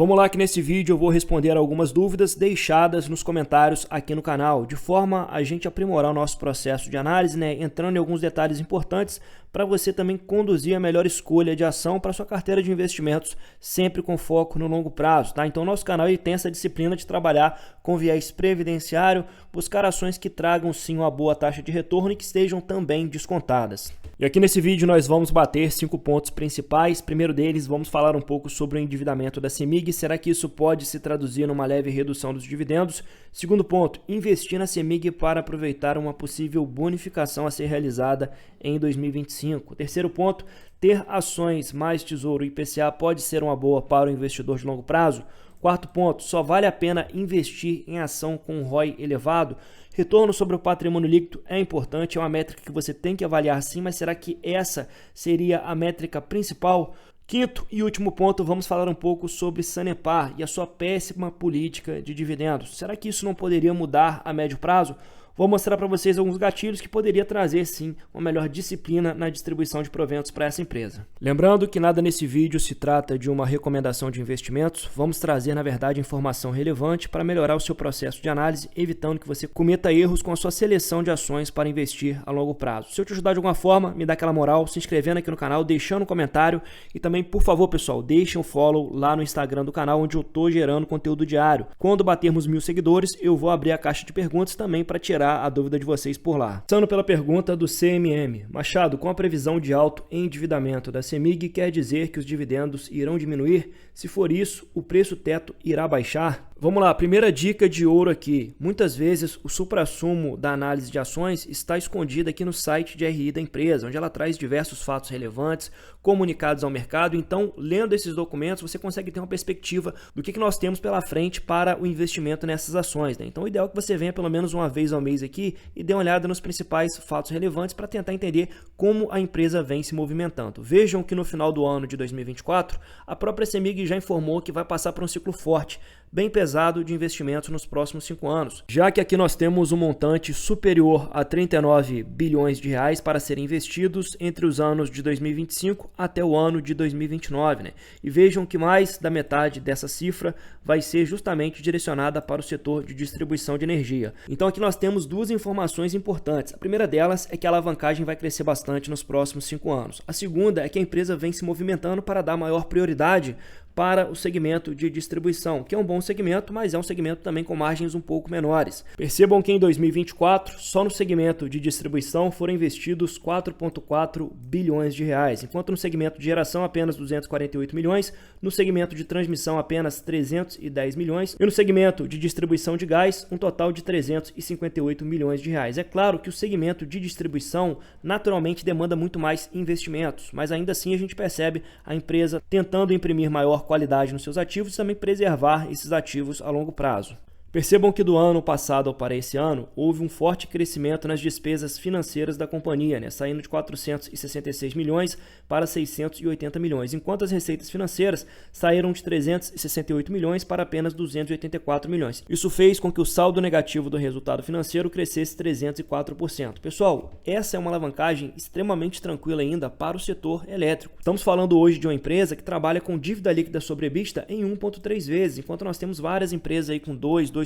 Vamos lá que nesse vídeo eu vou responder algumas dúvidas deixadas nos comentários aqui no canal, de forma a gente aprimorar o nosso processo de análise, entrando em alguns detalhes importantes para você também conduzir a melhor escolha de ação para sua carteira de investimentos, sempre com foco no longo prazo, tá? Então nosso canal ele tem essa disciplina de trabalhar com viés previdenciário, buscar ações que tragam sim uma boa taxa de retorno e que estejam também descontadas. E aqui nesse vídeo nós vamos bater 5 pontos principais. Primeiro deles, vamos falar um pouco sobre o endividamento da CEMIG. Será que isso pode se traduzir numa leve redução dos dividendos? Segundo ponto, investir na CEMIG para aproveitar uma possível bonificação a ser realizada em 2025. Terceiro ponto, ter ações mais Tesouro IPCA pode ser uma boa para o investidor de longo prazo? Quarto ponto, só vale a pena investir em ação com ROI elevado? Retorno sobre o patrimônio líquido é importante, é uma métrica que você tem que avaliar sim, mas será que essa seria a métrica principal? Quinto e último ponto, vamos falar um pouco sobre Sanepar e a sua péssima política de dividendos. Será que isso não poderia mudar a médio prazo? Vou mostrar para vocês alguns gatilhos que poderia trazer sim uma melhor disciplina na distribuição de proventos para essa empresa. Lembrando que nada nesse vídeo se trata de uma recomendação de investimentos, vamos trazer na verdade informação relevante para melhorar o seu processo de análise, evitando que você cometa erros com a sua seleção de ações para investir a longo prazo. Se eu te ajudar de alguma forma, me dá aquela moral, se inscrevendo aqui no canal, deixando um comentário e também, por favor pessoal, deixem um follow lá no Instagram do canal onde eu estou gerando conteúdo diário. Quando batermos 1000 seguidores, eu vou abrir a caixa de perguntas também para tirar a dúvida de vocês por lá. Começando pela pergunta do CMM. Machado, com a previsão de alto endividamento da CEMIG, quer dizer que os dividendos irão diminuir? Se for isso, o preço teto irá baixar? Vamos lá, primeira dica de ouro aqui. Muitas vezes o suprassumo da análise de ações está escondido aqui no site de RI da empresa, onde ela traz diversos fatos relevantes, comunicados ao mercado. Então, lendo esses documentos, você consegue ter uma perspectiva do que nós temos pela frente para o investimento nessas ações. Então, o ideal é que você venha pelo menos uma vez ao mês aqui e dê uma olhada nos principais fatos relevantes para tentar entender como a empresa vem se movimentando. Vejam que no final do ano de 2024, a própria CEMIG já informou que vai passar por um ciclo forte, bem pesado de investimentos nos próximos 5 anos, já que aqui nós temos um montante superior a 39 bilhões de reais para serem investidos entre os anos de 2025 até o ano de 2029, E vejam que mais da metade dessa cifra vai ser justamente direcionada para o setor de distribuição de energia. Então aqui nós temos duas informações importantes. A primeira delas é que a alavancagem vai crescer bastante nos próximos 5 anos. A segunda é que a empresa vem se movimentando para dar maior prioridade para o segmento de distribuição, que é um bom segmento, mas é um segmento também com margens um pouco menores. Percebam que em 2024, só no segmento de distribuição foram investidos 4,4 bilhões de reais, enquanto no segmento de geração apenas 248 milhões, no segmento de transmissão apenas 310 milhões e no segmento de distribuição de gás um total de 358 milhões de reais. É claro que o segmento de distribuição naturalmente demanda muito mais investimentos, mas ainda assim a gente percebe a empresa tentando imprimir maior qualidade nos seus ativos e também preservar esses ativos a longo prazo. Percebam que do ano passado para esse ano, houve um forte crescimento nas despesas financeiras da companhia, saindo de 466 milhões para 680 milhões, enquanto as receitas financeiras saíram de 368 milhões para apenas 284 milhões. Isso fez com que o saldo negativo do resultado financeiro crescesse 304%. Pessoal, essa é uma alavancagem extremamente tranquila ainda para o setor elétrico. Estamos falando hoje de uma empresa que trabalha com dívida líquida sobre EBITDA em 1,3 vezes, enquanto nós temos várias empresas aí com 2,5,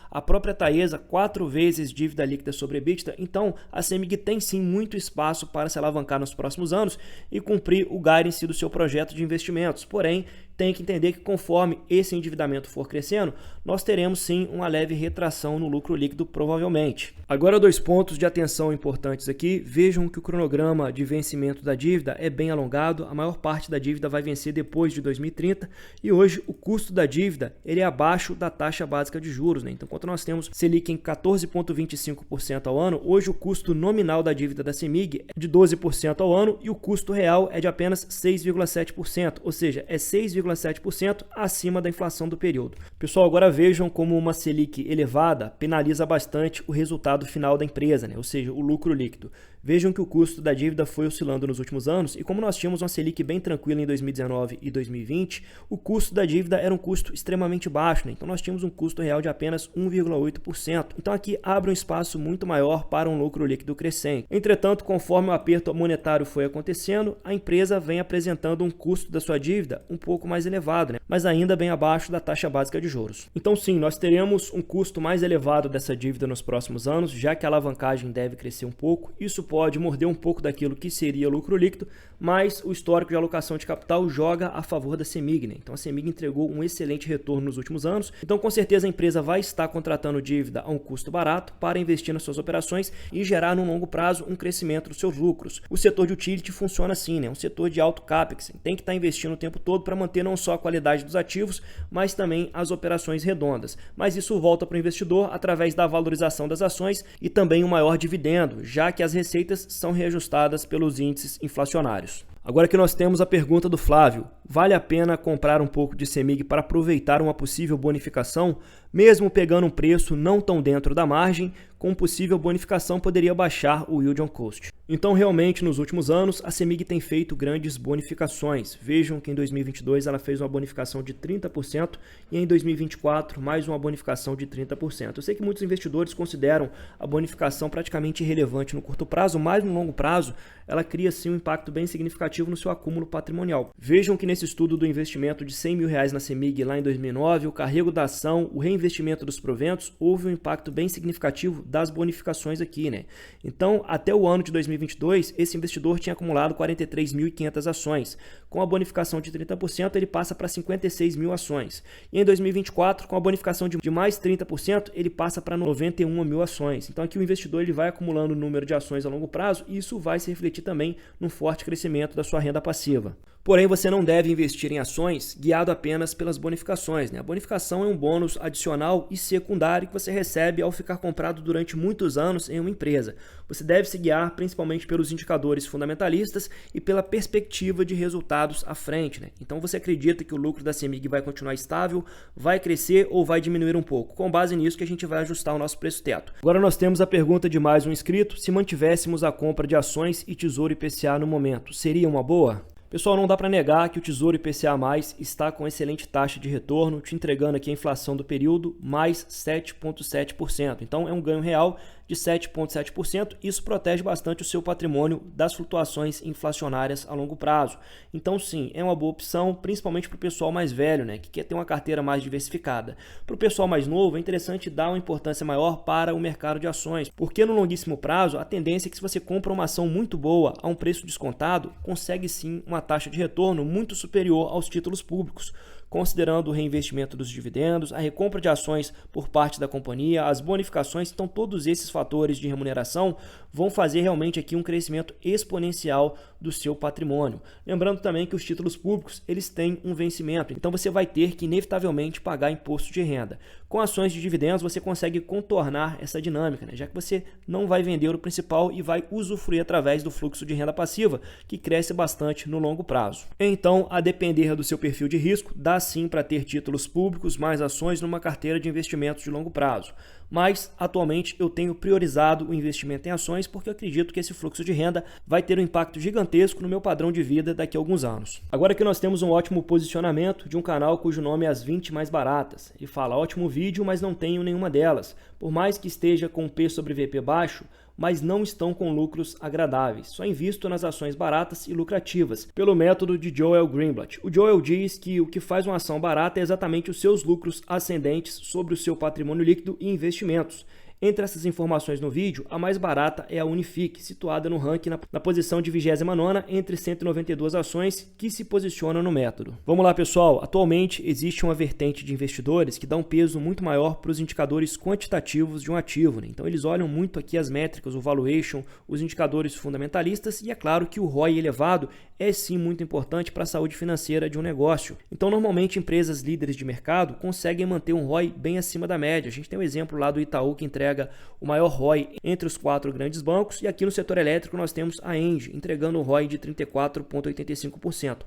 a própria Taesa 4 vezes dívida líquida sobre EBITDA. Então a CEMIG tem sim muito espaço para se alavancar nos próximos anos e cumprir o guidance do seu projeto de investimentos. Porém, tem que entender que conforme esse endividamento for crescendo, nós teremos sim uma leve retração no lucro líquido provavelmente. Agora 2 pontos de atenção importantes aqui. Vejam que o cronograma de vencimento da dívida é bem alongado, a maior parte da dívida vai vencer depois de 2030 e hoje o custo da dívida ele é abaixo da taxa básica de juros. Então, enquanto nós temos Selic em 14,25% ao ano, hoje o custo nominal da dívida da CEMIG é de 12% ao ano e o custo real é de apenas 6,7%, ou seja, é 6,7% acima da inflação do período. Pessoal, agora vejam como uma Selic elevada penaliza bastante o resultado final da empresa, ou seja, o lucro líquido. Vejam que o custo da dívida foi oscilando nos últimos anos e como nós tínhamos uma Selic bem tranquila em 2019 e 2020, o custo da dívida era um custo extremamente baixo, né? Então nós tínhamos um custo real de apenas 1,8%. Então aqui abre um espaço muito maior para um lucro líquido crescente. Entretanto, conforme o aperto monetário foi acontecendo, a empresa vem apresentando um custo da sua dívida um pouco mais elevado, né? Mas ainda bem abaixo da taxa básica de juros. Então sim, nós teremos um custo mais elevado dessa dívida nos próximos anos, já que a alavancagem deve crescer um pouco. Isso pode morder um pouco daquilo que seria lucro líquido, mas o histórico de alocação de capital joga a favor da CEMIG, né? Então a CEMIG entregou um excelente retorno nos últimos anos, então com certeza a empresa vai estar contratando dívida a um custo barato para investir nas suas operações e gerar no longo prazo um crescimento dos seus lucros. O setor de utility funciona assim, né? Um setor de alto capex, tem que estar investindo o tempo todo para manter não só a qualidade dos ativos, mas também as operações redondas. Mas isso volta para o investidor através da valorização das ações e também um maior dividendo, já que as receitas são reajustadas pelos índices inflacionários. Agora que nós temos a pergunta do Flávio, vale a pena comprar um pouco de CEMIG para aproveitar uma possível bonificação? Mesmo pegando um preço não tão dentro da margem, com possível bonificação poderia baixar o yield on cost. Então realmente nos últimos anos a CEMIG tem feito grandes bonificações. Vejam que em 2022 ela fez uma bonificação de 30% e em 2024 mais uma bonificação de 30%. Eu sei que muitos investidores consideram a bonificação praticamente irrelevante no curto prazo, mas no longo prazo ela cria sim um impacto bem significativo no seu acúmulo patrimonial. Vejam que nesse estudo do investimento de R$100 mil na CEMIG lá em 2009, o carrego da ação, o reinvestimento dos proventos, houve um impacto bem significativo das bonificações aqui, né? Então, até o ano de 2022, esse investidor tinha acumulado 43.500 ações. Com a bonificação de 30%, ele passa para 56 mil ações. E em 2024, com a bonificação de mais 30%, ele passa para 91 mil ações. Então, aqui o investidor ele vai acumulando o número de ações a longo prazo e isso vai se refletir também num forte crescimento da sua renda passiva. Porém, você não deve investir em ações guiado apenas pelas bonificações, né? A bonificação é um bônus adicional e secundário que você recebe ao ficar comprado durante muitos anos em uma empresa. Você deve se guiar principalmente pelos indicadores fundamentalistas e pela perspectiva de resultados à frente, né? Então você acredita que o lucro da CEMIG vai continuar estável, vai crescer ou vai diminuir um pouco? Com base nisso que a gente vai ajustar o nosso preço teto. Agora nós temos a pergunta de mais um inscrito: se mantivéssemos a compra de ações e Tesouro IPCA no momento, seria uma boa? Pessoal, não dá para negar que o Tesouro IPCA+, está com excelente taxa de retorno, te entregando aqui a inflação do período mais 7,7%. Então é um ganho real de 7,7%. Isso protege bastante o seu patrimônio das flutuações inflacionárias a longo prazo. Então sim, é uma boa opção, principalmente para o pessoal mais velho, né, que quer ter uma carteira mais diversificada. Para o pessoal mais novo, é interessante dar uma importância maior para o mercado de ações, porque no longuíssimo prazo, a tendência é que se você compra uma ação muito boa a um preço descontado, consegue sim uma taxa de retorno muito superior aos títulos públicos, considerando o reinvestimento dos dividendos, a recompra de ações por parte da companhia, as bonificações. Então todos esses fatores de remuneração vão fazer realmente aqui um crescimento exponencial do seu patrimônio. Lembrando também que os títulos públicos eles têm um vencimento, então você vai ter que inevitavelmente pagar imposto de renda. Com ações de dividendos você consegue contornar essa dinâmica, né? Já que você não vai vender o principal e vai usufruir através do fluxo de renda passiva, que cresce bastante no longo prazo. Então, a depender do seu perfil de risco, dá sim para ter títulos públicos mais ações numa carteira de investimentos de longo prazo. Mas, atualmente, eu tenho priorizado o investimento em ações porque eu acredito que esse fluxo de renda vai ter um impacto gigantesco no meu padrão de vida daqui a alguns anos. Agora que nós temos um ótimo posicionamento de um canal cujo nome é As 20 Mais Baratas. Ele fala: ótimo vídeo, mas não tenho nenhuma delas. Por mais que esteja com P sobre VP baixo, mas não estão com lucros agradáveis. Só invisto nas ações baratas e lucrativas, pelo método de Joel Greenblatt. O Joel diz que o que faz uma ação barata é exatamente os seus lucros ascendentes sobre o seu patrimônio líquido e investimentos. Entre essas informações no vídeo, a mais barata é a Unifique, situada no ranking na posição de 29ª entre 192 ações que se posicionam no método. Vamos lá, pessoal. Atualmente existe uma vertente de investidores que dá um peso muito maior para os indicadores quantitativos de um ativo, né? Então eles olham muito aqui as métricas, o valuation, os indicadores fundamentalistas e é claro que o ROI elevado é sim muito importante para a saúde financeira de um negócio. Então normalmente empresas líderes de mercado conseguem manter um ROI bem acima da média. A gente tem um exemplo lá do Itaú que entrega o maior ROI entre os 4 grandes bancos, e aqui no setor elétrico nós temos a ENGIE entregando um ROI de 34,85%.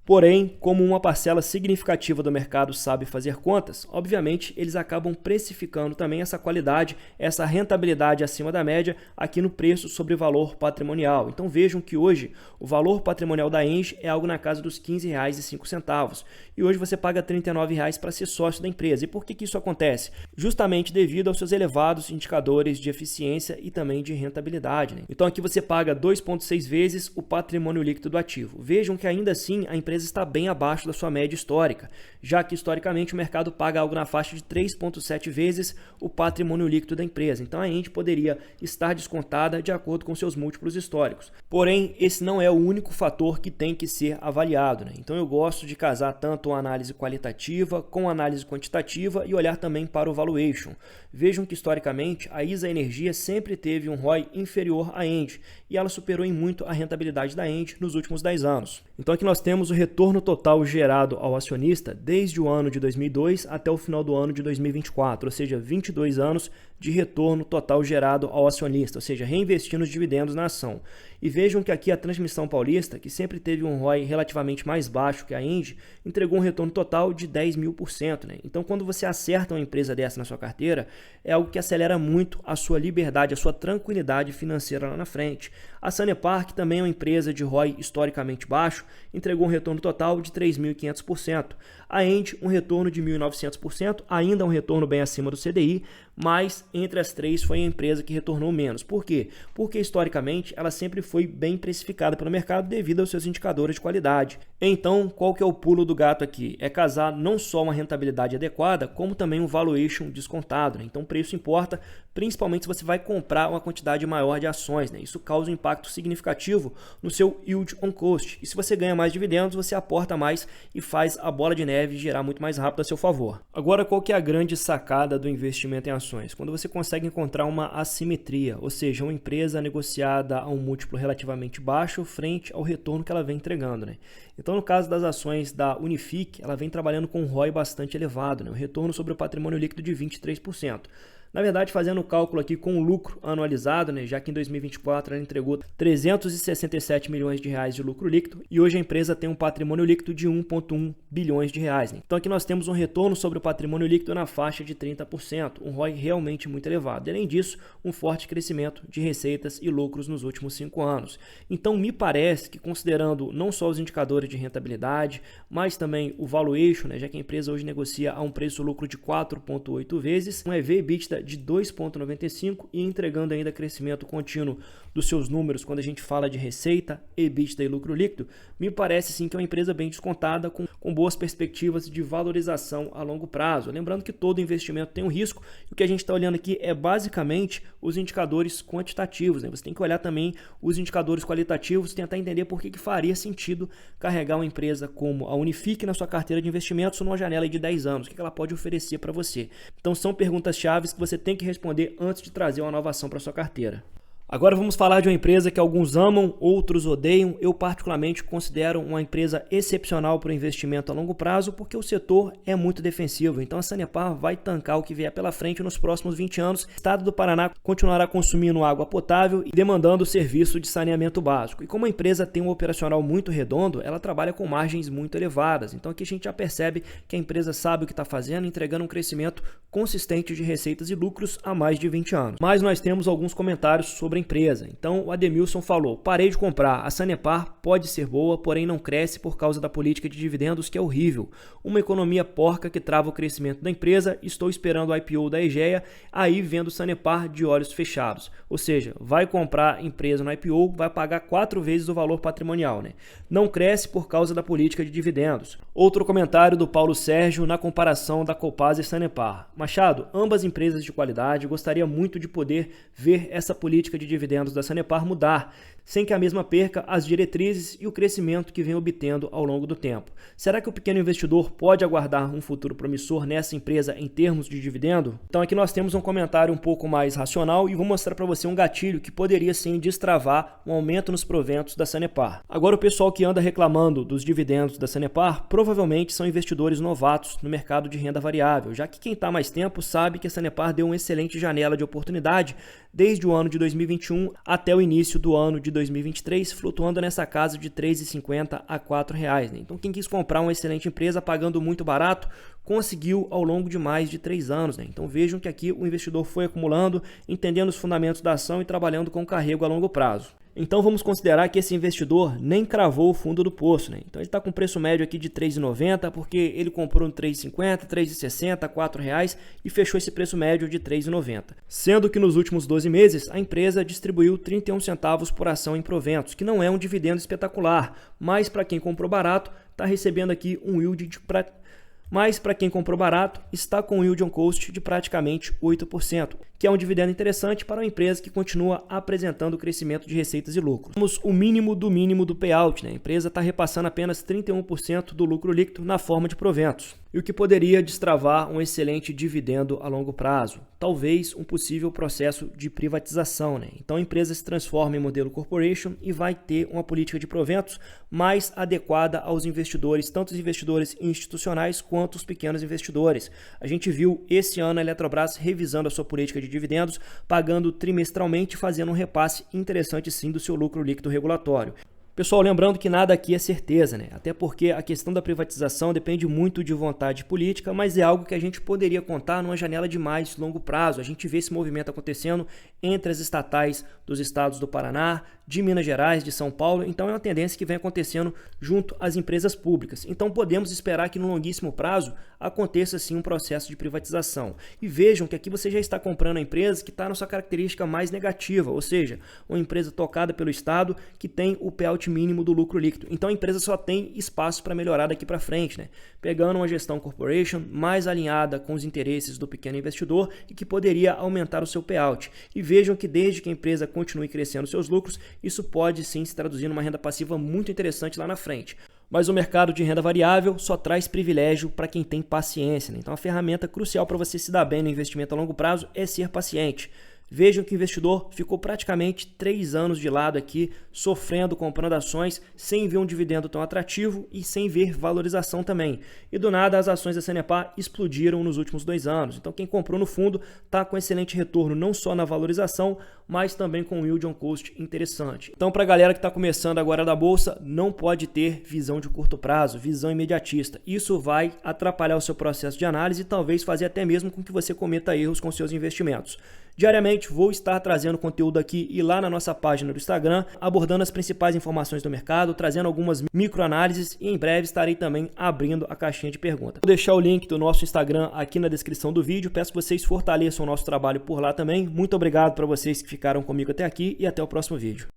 Porém, como uma parcela significativa do mercado sabe fazer contas, obviamente eles acabam precificando também essa qualidade, essa rentabilidade acima da média aqui no preço sobre valor patrimonial. Então vejam que hoje o valor patrimonial da Engie é algo na casa dos R$ 15,05 e hoje você paga R$ 39,00 para ser sócio da empresa. E por que isso acontece? Justamente devido aos seus elevados indicadores de eficiência e também de rentabilidade, né? Então aqui você paga 2,6 vezes o patrimônio líquido do ativo. Vejam que ainda assim a empresa está bem abaixo da sua média histórica, já que historicamente o mercado paga algo na faixa de 3,7 vezes o patrimônio líquido da empresa. Então a Engie poderia estar descontada de acordo com seus múltiplos históricos. Porém, esse não é o único fator que tem que ser avaliado, né? Então eu gosto de casar tanto a análise qualitativa com a análise quantitativa e olhar também para o valuation. Vejam que historicamente a ISA Energia sempre teve um ROI inferior à Engie e ela superou em muito a rentabilidade da Engie nos últimos 10 anos. Então aqui nós temos o retorno total gerado ao acionista desde o ano de 2002 até o final do ano de 2024, ou seja, 22 anos de retorno total gerado ao acionista, ou seja, reinvestindo os dividendos na ação. E vejam que aqui a Transmissão Paulista, que sempre teve um ROI relativamente mais baixo que a Engie, entregou um retorno total de 10.000%, né? Então quando você acerta uma empresa dessa na sua carteira, é algo que acelera muito a sua liberdade, a sua tranquilidade financeira lá na frente. A Sanepar, que também é uma empresa de ROI historicamente baixo, entregou um retorno total de 3.500%. A Engie, um retorno de 1.900%, ainda um retorno bem acima do CDI, mas entre as três foi a empresa que retornou menos. Por quê? Porque historicamente ela sempre foi bem precificada pelo mercado devido aos seus indicadores de qualidade. Então, qual que é o pulo do gato aqui? É casar não só uma rentabilidade adequada, como também um valuation descontado, né? Então o preço importa, principalmente se você vai comprar uma quantidade maior de ações, né? Isso causa um impacto significativo no seu yield on cost. E se você ganha mais dividendos, você aporta mais e faz a bola de neve girar muito mais rápido a seu favor. Agora, qual que é a grande sacada do investimento em ações? Quando você consegue encontrar uma assimetria, ou seja, uma empresa negociada a um múltiplo relativamente baixo frente ao retorno que ela vem entregando, né? Então, no caso das ações da Unifique, ela vem trabalhando com um ROI bastante elevado, né? O retorno sobre o patrimônio líquido de 23%. Na verdade, fazendo o cálculo aqui com o lucro anualizado, né, já que em 2024 ela entregou 367 milhões de reais de lucro líquido e hoje a empresa tem um patrimônio líquido de 1,1 bilhões de reais. Né? Então aqui nós temos um retorno sobre o patrimônio líquido na faixa de 30%, um ROI realmente muito elevado. E, além disso, um forte crescimento de receitas e lucros nos últimos 5 anos. Então me parece que, considerando não só os indicadores de rentabilidade, mas também o valuation, né, já que a empresa hoje negocia a um preço-lucro de 4,8 vezes, um EV/EBITDA de 2,95 e entregando ainda crescimento contínuo dos seus números quando a gente fala de receita, EBITDA e lucro líquido, me parece sim que é uma empresa bem descontada com boas perspectivas de valorização a longo prazo. Lembrando que todo investimento tem um risco e o que a gente está olhando aqui é basicamente os indicadores quantitativos, né? Você tem que olhar também os indicadores qualitativos e tentar entender por que faria sentido carregar uma empresa como a Unifique na sua carteira de investimentos numa janela de 10 anos, o que ela pode oferecer para você. Então são perguntas-chave que você tem que responder antes de trazer uma nova ação para sua carteira. Agora vamos falar de uma empresa que alguns amam, outros odeiam. Eu particularmente considero uma empresa excepcional para o investimento a longo prazo porque o setor é muito defensivo. Então a Sanepar vai tancar o que vier pela frente nos próximos 20 anos. O estado do Paraná continuará consumindo água potável e demandando serviço de saneamento básico. E como a empresa tem um operacional muito redondo, ela trabalha com margens muito elevadas. Então aqui a gente já percebe que a empresa sabe o que está fazendo, entregando um crescimento consistente de receitas e lucros há mais de 20 anos. Mas nós temos alguns comentários sobre a empresa. Então o Ademilson falou: parei de comprar, a Sanepar pode ser boa, porém não cresce por causa da política de dividendos que é horrível. Uma economia porca que trava o crescimento da empresa, estou esperando o IPO da Egea, aí vendo Sanepar de olhos fechados. Ou seja, vai comprar empresa no IPO, vai pagar 4 vezes o valor patrimonial, né? Não cresce por causa da política de dividendos. Outro comentário do Paulo Sérgio na comparação da Copasa e Sanepar: Machado, ambas empresas de qualidade, gostaria muito de poder ver essa política de dividendos da Sanepar mudar, sem que a mesma perca as diretrizes e o crescimento que vem obtendo ao longo do tempo. Será que o pequeno investidor pode aguardar um futuro promissor nessa empresa em termos de dividendo? Então aqui nós temos um comentário um pouco mais racional e vou mostrar para você um gatilho que poderia sim destravar um aumento nos proventos da Sanepar. Agora o pessoal que anda reclamando dos dividendos da Sanepar provavelmente são investidores novatos no mercado de renda variável, já que quem está mais tempo sabe que a Sanepar deu uma excelente janela de oportunidade desde o ano de 2021 até o início do ano de 2023, flutuando nessa casa de R$ 3,50 a R$ 4,00, né? Então quem quis comprar uma excelente empresa pagando muito barato, conseguiu ao longo de mais de 3 anos, né? Então vejam que aqui o investidor foi acumulando, entendendo os fundamentos da ação e trabalhando com carrego a longo prazo. Então vamos considerar que esse investidor nem cravou o fundo do poço, né? Então ele está com preço médio aqui de R$ 3,90 porque ele comprou no R$ 3,50, R$ 3,60, R$ 4,00 e fechou esse preço médio de R$ 3,90. Sendo que nos últimos 12 meses a empresa distribuiu 31 centavos por ação em proventos, que não é um dividendo espetacular, mas para quem comprou barato está recebendo aqui um yield de Mas para quem comprou barato, está com um yield on cost de praticamente 8%, que é um dividendo interessante para uma empresa que continua apresentando crescimento de receitas e lucros. Temos o mínimo do payout, né? A empresa está repassando apenas 31% do lucro líquido na forma de proventos, e o que poderia destravar um excelente dividendo a longo prazo, talvez um possível processo de privatização, né? Então a empresa se transforma em modelo corporation e vai ter uma política de proventos mais adequada aos investidores, tanto os investidores institucionais quanto os pequenos investidores. A gente viu esse ano a Eletrobras revisando a sua política de dividendos, pagando trimestralmente, fazendo um repasse interessante sim do seu lucro líquido regulatório. Pessoal, lembrando que nada aqui é certeza, né? Até porque a questão da privatização depende muito de vontade política, mas é algo que a gente poderia contar numa janela de mais longo prazo. A gente vê esse movimento acontecendo entre as estatais dos estados do Paraná, de Minas Gerais, de São Paulo, então é uma tendência que vem acontecendo junto às empresas públicas. Então podemos esperar que no longuíssimo prazo aconteça sim um processo de privatização. E vejam que aqui você já está comprando a empresa que está na sua característica mais negativa, ou seja, uma empresa tocada pelo Estado que tem o payout mínimo do lucro líquido. Então a empresa só tem espaço para melhorar daqui para frente, né? Pegando uma gestão corporation mais alinhada com os interesses do pequeno investidor e que poderia aumentar o seu payout. E vejam que desde que a empresa continue crescendo seus lucros, isso pode sim se traduzir numa renda passiva muito interessante lá na frente. Mas o mercado de renda variável só traz privilégio para quem tem paciência, né? Então a ferramenta crucial para você se dar bem no investimento a longo prazo é ser paciente. Vejam que o investidor ficou praticamente 3 anos de lado aqui, sofrendo, comprando ações, sem ver um dividendo tão atrativo e sem ver valorização também. E do nada as ações da Sanepar explodiram nos últimos 2 anos. Então quem comprou no fundo está com excelente retorno, não só na valorização, mas também com um yield on cost interessante. Então para a galera que está começando agora da Bolsa, não pode ter visão de curto prazo, visão imediatista. Isso vai atrapalhar o seu processo de análise e talvez fazer até mesmo com que você cometa erros com seus investimentos. Diariamente vou estar trazendo conteúdo aqui e lá na nossa página do Instagram, abordando as principais informações do mercado, trazendo algumas microanálises e em breve estarei também abrindo a caixinha de perguntas. Vou deixar o link do nosso Instagram aqui na descrição do vídeo, peço que vocês fortaleçam o nosso trabalho por lá também. Muito obrigado para vocês que ficaram comigo até aqui e até o próximo vídeo.